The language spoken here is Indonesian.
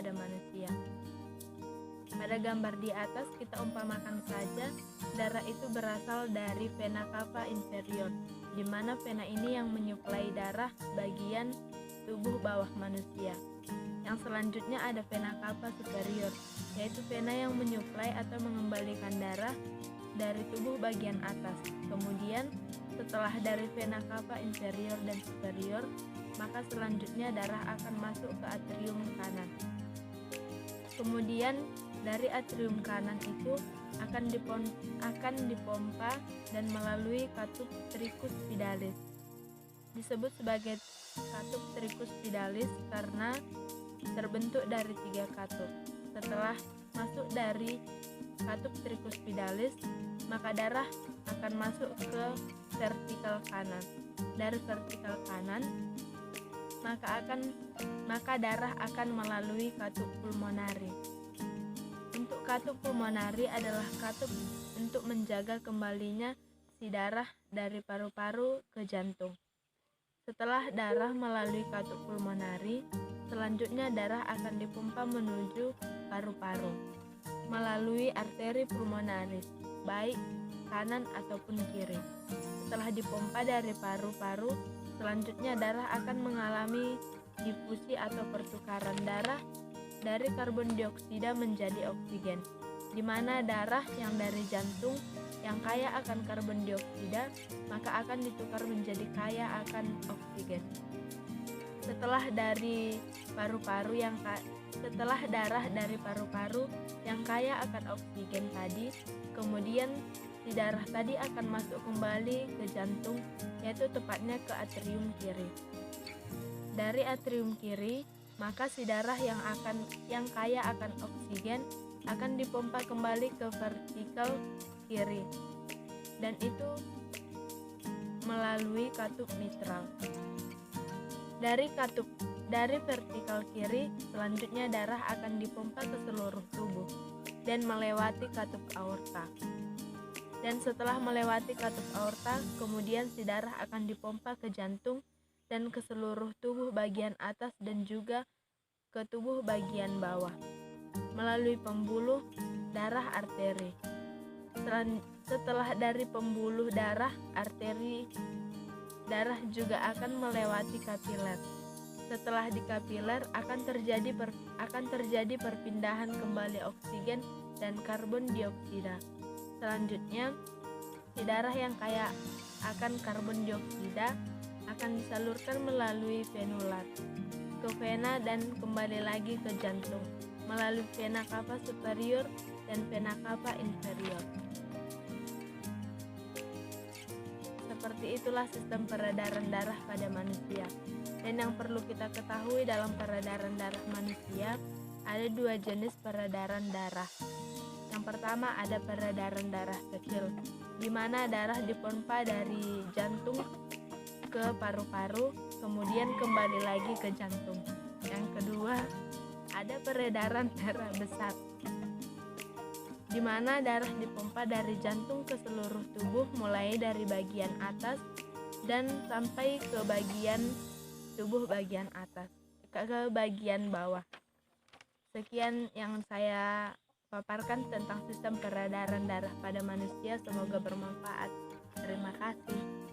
pada manusia. Pada gambar di atas kita umpamakan saja darah itu berasal dari vena cava inferior, di mana vena ini yang menyuplai darah bagian tubuh bawah manusia. Yang selanjutnya ada vena cava superior, yaitu vena yang menyuplai atau mengembalikan darah dari tubuh bagian atas. Kemudian setelah dari vena cava inferior dan superior, maka selanjutnya darah akan masuk ke atrium kanan. Kemudian dari atrium kanan itu akan dipompa dan melalui katup tricus vidalis. Disebut sebagai katup tricus vidalis karena terbentuk dari 3 katup. Setelah masuk dari katup tricus vidalis, maka darah akan masuk ke vertikal kanan. Dari vertikal kanan, maka darah akan melalui katup pulmonari. Untuk katup pulmonari adalah katup untuk menjaga kembalinya si darah dari paru-paru ke jantung. Setelah darah melalui katup pulmonari, selanjutnya darah akan dipompa menuju paru-paru melalui arteri pulmonaris, baik kanan ataupun kiri. Setelah dipompa dari paru-paru, selanjutnya darah akan mengalami difusi atau pertukaran darah dari karbon dioksida menjadi oksigen, di mana darah yang dari jantung yang kaya akan karbon dioksida maka akan ditukar menjadi kaya akan oksigen. Setelah darah dari paru-paru yang kaya akan oksigen tadi, kemudian si darah tadi akan masuk kembali ke jantung, yaitu tepatnya ke atrium kiri. Dari atrium kiri, maka si darah yang kaya akan oksigen akan dipompa kembali ke vertikal kiri, dan itu melalui katup mitral. Dari vertikal kiri, selanjutnya darah akan dipompa ke seluruh tubuh dan melewati katup aorta. Dan setelah melewati katup aorta, kemudian si darah akan dipompa ke jantung dan ke seluruh tubuh bagian atas dan juga ke tubuh bagian bawah melalui pembuluh darah arteri. Setelah dari pembuluh darah arteri, darah juga akan melewati kapiler. Setelah di kapiler akan terjadi perpindahan kembali oksigen dan karbon dioksida. Selanjutnya, si darah yang kaya akan karbon dioksida akan disalurkan melalui venular ke vena dan kembali lagi ke jantung melalui vena cava superior dan vena cava inferior. Seperti itulah sistem peredaran darah pada manusia. Dan yang perlu kita ketahui dalam peredaran darah manusia, ada 2 jenis peredaran darah. Yang pertama ada peredaran darah kecil, di mana darah dipompa dari jantung ke paru-paru, kemudian kembali lagi ke jantung. Yang kedua, ada peredaran darah besar, di mana darah dipompa dari jantung ke seluruh tubuh mulai dari bagian atas dan sampai ke bagian tubuh bagian atas, ke bagian bawah. Sekian yang saya paparkan tentang sistem peredaran darah pada manusia, semoga bermanfaat. Terima kasih.